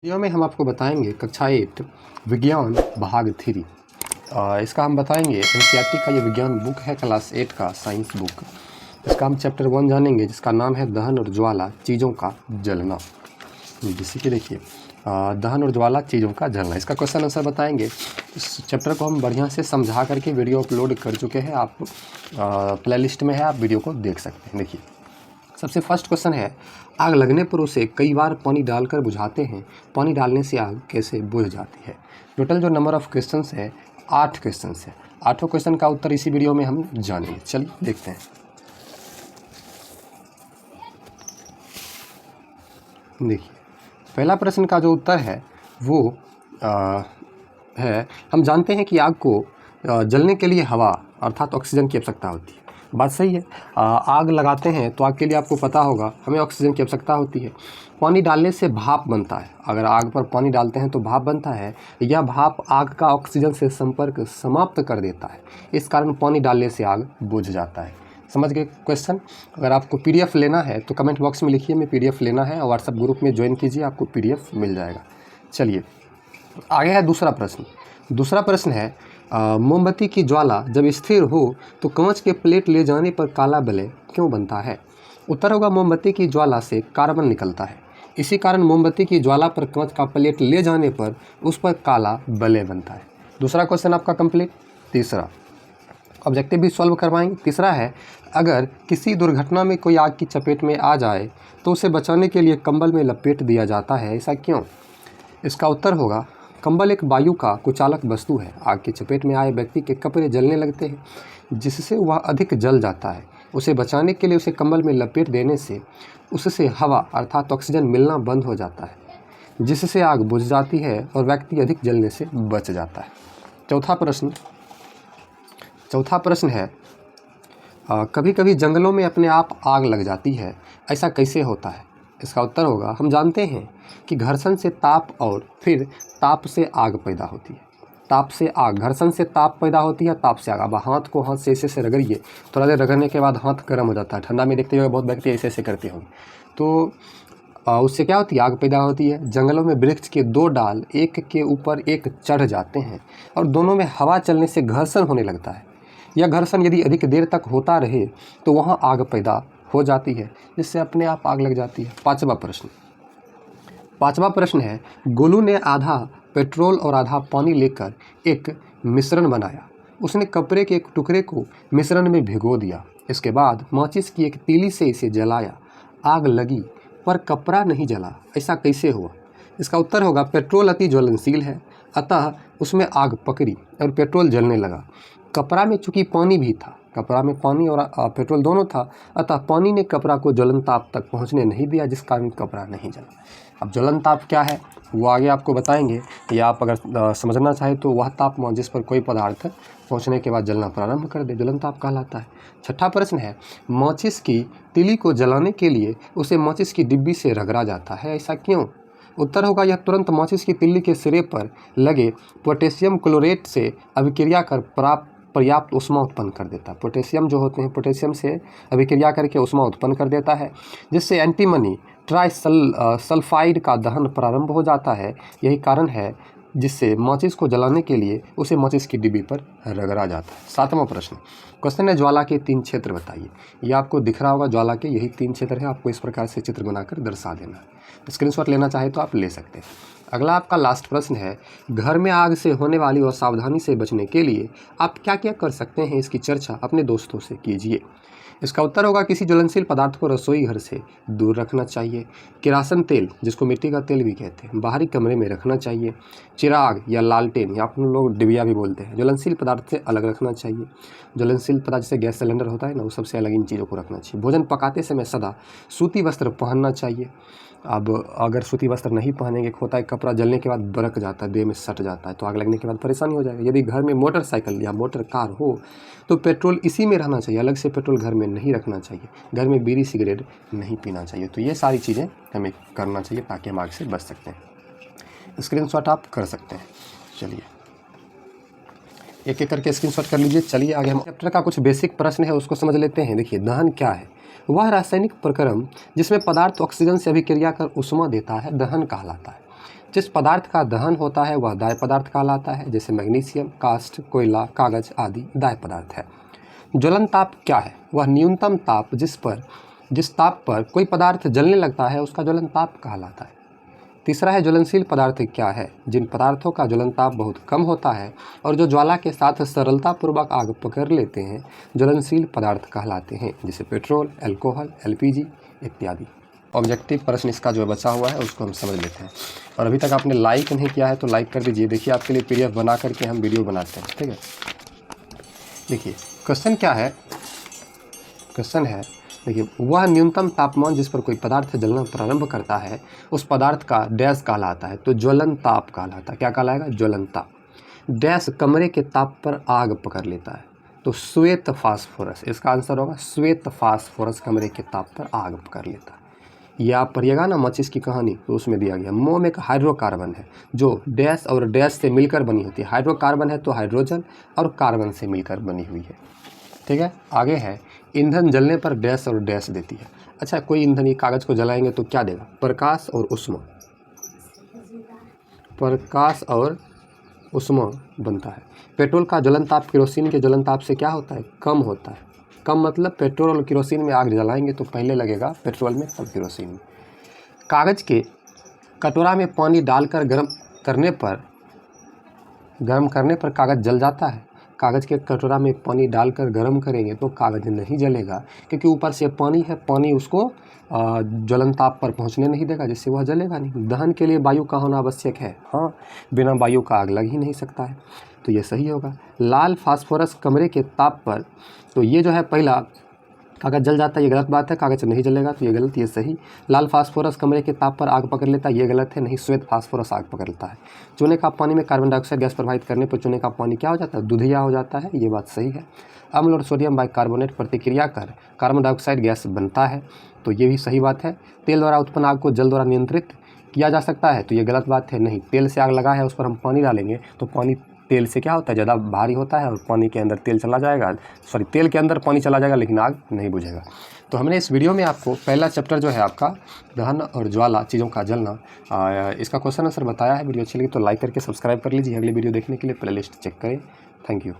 Video में हम आपको बताएंगे कक्षा 8 विज्ञान भाग 3। इसका हम बताएंगे एनसीईआरटी का ये विज्ञान बुक है, क्लास 8 का साइंस बुक। इसका हम चैप्टर 1 जानेंगे जिसका नाम है दहन और ज्वाला चीज़ों का जलना। जैसे कि देखिए दहन और ज्वाला चीज़ों का जलना, इसका क्वेश्चन आंसर बताएंगे। इस चैप्टर को हम बढ़िया से समझा करके वीडियो अपलोड कर चुके हैं, आप प्लेलिस्ट में है, आप वीडियो को देख सकते हैं। देखिए सबसे फर्स्ट क्वेश्चन है, आग लगने पर उसे कई बार पानी डालकर बुझाते हैं, पानी डालने से आग कैसे बुझ जाती है। टोटल जो नंबर ऑफ क्वेश्चंस है 8 क्वेश्चंस है। 8 क्वेश्चन का उत्तर इसी वीडियो में हम जानेंगे। चलिए देखते हैं। देखिए पहला प्रश्न का जो उत्तर है वो है, हम जानते हैं कि आग को जलने के लिए हवा अर्थात ऑक्सीजन की आवश्यकता होती है। बात सही है। आग लगाते हैं तो आग के लिए आपको पता होगा हमें ऑक्सीजन की आवश्यकता होती है। पानी डालने से भाप बनता है, अगर आग पर पानी डालते हैं तो भाप बनता है। यह भाप आग का ऑक्सीजन से संपर्क समाप्त कर देता है, इस कारण पानी डालने से आग बुझ जाता है। समझ गए क्वेश्चन। अगर आपको पीडीएफ लेना है तो कमेंट बॉक्स में लिखिए मैं पीडीएफ लेना है, और व्हाट्सएप ग्रुप में ज्वाइन कीजिए, आपको पीडीएफ मिल जाएगा। चलिए आगे है दूसरा प्रश्न। दूसरा प्रश्न है, मोमबत्ती की ज्वाला जब स्थिर हो तो कांच के प्लेट ले जाने पर काला वलय क्यों बनता है। उत्तर होगा मोमबत्ती की ज्वाला से कार्बन निकलता है, इसी कारण मोमबत्ती की ज्वाला पर कांच का प्लेट ले जाने पर उस पर काला वलय बनता है। दूसरा क्वेश्चन आपका कंप्लीट। तीसरा ऑब्जेक्टिव भी सॉल्व करवाएंगे। तीसरा है, अगर किसी दुर्घटना में कोई आग की चपेट में आ जाए तो उसे बचाने के लिए कंबल में लपेट दिया जाता है, ऐसा क्यों। इसका उत्तर होगा, कंबल एक वायु का कुचालक वस्तु है। आग की चपेट में आए व्यक्ति के कपड़े जलने लगते हैं जिससे वह अधिक जल जाता है। उसे बचाने के लिए उसे कंबल में लपेट देने से उससे हवा अर्थात ऑक्सीजन मिलना बंद हो जाता है, जिससे आग बुझ जाती है और व्यक्ति अधिक जलने से बच जाता है। चौथा प्रश्न है, कभी कभी जंगलों में अपने आप आग लग जाती है, ऐसा कैसे होता है। इसका उत्तर होगा, हम जानते हैं कि घर्षण से ताप और फिर ताप से आग पैदा होती है। ताप से आग, घर्षण से ताप पैदा होती है, ताप से आग। अब हाथ को हाथ से ऐसे रगड़िए, थोड़ा देर रगड़ने के बाद हाथ गर्म हो जाता है। ठंडा में देखते हुए बहुत व्यक्ति ऐसे करते होंगे, तो उससे क्या होती है, आग पैदा होती है। जंगलों में वृक्ष के 2 डाल एक के ऊपर एक चढ़ जाते हैं और दोनों में हवा चलने से घर्षण होने लगता है। यह घर्षण यदि अधिक देर तक होता रहे तो वहाँ आग पैदा हो जाती है, जिससे अपने आप आग लग जाती है। पांचवा प्रश्न है, गोलू ने आधा पेट्रोल और आधा पानी लेकर एक मिश्रण बनाया। उसने कपड़े के एक टुकड़े को मिश्रण में भिगो दिया, इसके बाद माचिस की एक तीली से इसे जलाया। आग लगी पर कपड़ा नहीं जला, ऐसा कैसे हुआ। इसका उत्तर होगा, पेट्रोल अति ज्वलनशील है, अतः उसमें आग पकड़ी और पेट्रोल जलने लगा। कपड़ा में चूंकि पानी भी था, कपड़ा में पानी और पेट्रोल दोनों था, अतः पानी ने कपड़ा को ज्वलन ताप तक पहुंचने नहीं दिया, जिस कारण कपड़ा नहीं जला। अब ज्वलन ताप क्या है वो आगे आपको बताएंगे, या आप अगर समझना चाहें तो वह तापमान जिस पर कोई पदार्थ पहुंचने के बाद जलना प्रारंभ कर दे, ज्वलन ताप कहलाता है। छठा प्रश्न है, माचिस की तीली को जलाने के लिए उसे माचिस की डिब्बी से रगड़ा जाता है, ऐसा क्यों। उत्तर होगा, यह तुरंत माचिस की तीली के सिरे पर लगे पोटेशियम क्लोरेट से अभिक्रिया कर पर्याप्त ऊष्मा उत्पन्न कर देता है। पोटेशियम जो होते हैं, पोटेशियम से अभिक्रिया करके ऊष्मा उत्पन्न कर देता है, जिससे एंटीमनी सल्फाइड का दहन प्रारंभ हो जाता है। यही कारण है जिससे माचिस को जलाने के लिए उसे माचिस की डिब्बी पर रगड़ा जाता है। 7वां प्रश्न, क्वेश्चन है, ज्वाला के 3 क्षेत्र बताइए। यह आपको दिख रहा होगा, ज्वाला के यही 3 क्षेत्र है, आपको इस प्रकार से चित्र बनाकर दर्शा देना है। स्क्रीनशॉट लेना चाहे तो आप ले सकते हैं। अगला आपका लास्ट प्रश्न है, घर में आग से होने वाली असावधानी से बचने के लिए आप क्या क्या कर सकते हैं, इसकी चर्चा अपने दोस्तों से कीजिए। इसका उत्तर होगा, किसी ज्वलनशील पदार्थ को रसोई घर से दूर रखना चाहिए। किरासन तेल, जिसको मिट्टी का तेल भी कहते हैं, बाहरी कमरे में रखना चाहिए। चिराग या लालटेन, या अपन लोग डिबिया भी बोलते हैं, ज्वलनशील पदार्थ से अलग रखना चाहिए। ज्वलनशील पदार्थ जैसे गैस सिलेंडर होता है ना, वो सबसे अलग इन चीज़ों को रखना चाहिए। भोजन पकाते समय सदा सूती वस्त्र पहनना चाहिए। अब अगर सूती वस्त्र नहीं पहनेंगे, होता है कपड़ा जलने के बाद बरक जाता है, देह में सट जाता है, तो आग लगने के बाद परेशानी हो जाएगी। यदि घर में मोटरसाइकिल या मोटर कार हो तो पेट्रोल इसी में रहना चाहिए, अलग से पेट्रोल घर में नहीं रखना चाहिए। घर में बीड़ी सिगरेट नहीं पीना चाहिए। तो ये सारी चीज़ें हमें करना चाहिए ताकि हम आग से बच सकते हैं। स्क्रीनशॉट आप कर सकते हैं। चलिए एक एक करके स्क्रीनशॉट कर लीजिए। चलिए आगे हम चैप्टर का कुछ बेसिक प्रश्न है उसको समझ लेते हैं। देखिए, दहन क्या है। वह रासायनिक प्रक्रम जिसमें पदार्थ ऑक्सीजन से अभिक्रिया कर ऊष्मा देता है, दहन कहलाता है। जिस पदार्थ का दहन होता है वह दाह्य पदार्थ कहलाता है, जैसे मैग्नीशियम, काष्ठ, कोयला, कागज आदि दाह्य पदार्थ है। ज्वलन ताप क्या है? वह न्यूनतम ताप जिस ताप पर कोई पदार्थ जलने लगता है उसका ज्वलन ताप कहलाता है। तीसरा है ज्वलनशील पदार्थ क्या है? जिन पदार्थों का ज्वलन ताप बहुत कम होता है और जो ज्वाला के साथ सरलतापूर्वक आग पकड़ लेते हैं ज्वलनशील पदार्थ कहलाते हैं, जैसे पेट्रोल, अल्कोहल, एलपीजी इत्यादि। ऑब्जेक्टिव प्रश्न इसका जो बचा हुआ है उसको हम समझ लेते हैं। और अभी तक आपने लाइक नहीं किया है तो लाइक कर दीजिए। देखिए आपके लिए पीडीएफ बना करके हम वीडियो बनाते हैं, ठीक है। देखिए क्वेश्चन क्या है? क्वेश्चन है, देखिए, वह न्यूनतम तापमान जिस पर कोई पदार्थ जलना प्रारंभ करता है उस पदार्थ का डैश कहलाता है, तो ज्वलन ताप कहलाता है। क्या कहलाएगा? ज्वलन ताप। डैश कमरे के ताप पर आग पकड़ लेता है, तो श्वेत फास्फोरस इसका आंसर होगा। श्वेत फास्फोरस कमरे के ताप पर आग पकड़ लेता है। ये आप पढ़िएगा ना माचिस की कहानी, तो उसमें दिया गया मोम एक हाइड्रोकार्बन है जो डैश और डैश से मिलकर बनी होती है। हाइड्रोकार्बन है तो हाइड्रोजन और कार्बन से मिलकर बनी हुई है, ठीक है। आगे है, ईंधन जलने पर डैश और डैश देती है। अच्छा, कोई ईंधन ये कागज़ को जलाएंगे तो क्या देगा? प्रकाश और ऊष्मा। प्रकाश और ऊष्मा बनता है। पेट्रोल का ज्वलन ताप केरोसिन के ज्वलन ताप से क्या होता है? कम होता है। कम मतलब पेट्रोल और केरोसिन में आग जलाएंगे तो पहले लगेगा पेट्रोल में तब केरोसिन में। कागज़ के कटोरा में पानी डालकर गर्म करने पर कागज़ जल जाता है। कागज़ के कटोरा में पानी डालकर गर्म करेंगे तो कागज़ नहीं जलेगा, क्योंकि ऊपर से पानी है, पानी उसको ज्वलन ताप पर पहुंचने नहीं देगा, जिससे वह जलेगा नहीं। दहन के लिए वायु का होना आवश्यक है। हाँ, बिना वायु का आग लग ही नहीं सकता है, तो ये सही होगा। लाल फास्फोरस कमरे के ताप पर, तो ये जो है पहला कागज़ जल जाता है, ये गलत बात है। कागज़ नहीं जलेगा तो ये गलत, ये सही। लाल फास्फोरस कमरे के ताप पर आग पकड़ लेता है, ये गलत है। नहीं, श्वेत फास्फोरस आग पकड़ लेता है। चूने का पानी में कार्बन डाइऑक्साइड गैस प्रवाहित करने पर चूने का पानी क्या हो जाता है? दूधिया हो जाता है, ये बात सही है। अम्ल और सोडियम बाइकार्बोनेट प्रतिक्रिया कर कार्बन डाइऑक्साइड गैस बनता है, तो ये भी सही बात है। तेल द्वारा उत्पन्न आग को जल द्वारा नियंत्रित किया जा सकता है, तो ये गलत बात है। नहीं, तेल से आग लगा है, उस पर हम पानी डालेंगे तो पानी तेल से क्या होता है? ज़्यादा भारी होता है और पानी के अंदर तेल चला जाएगा, तेल के अंदर पानी चला जाएगा लेकिन आग नहीं बुझेगा। तो हमने इस वीडियो में आपको पहला चैप्टर जो है आपका दहन और ज्वाला, चीज़ों का जलना, इसका क्वेश्चन आंसर बताया है। वीडियो अच्छी लगी तो लाइक करके सब्सक्राइब कर लीजिए। अगली वीडियो देखने के लिए प्लेलिस्ट चेक करें। Thank you.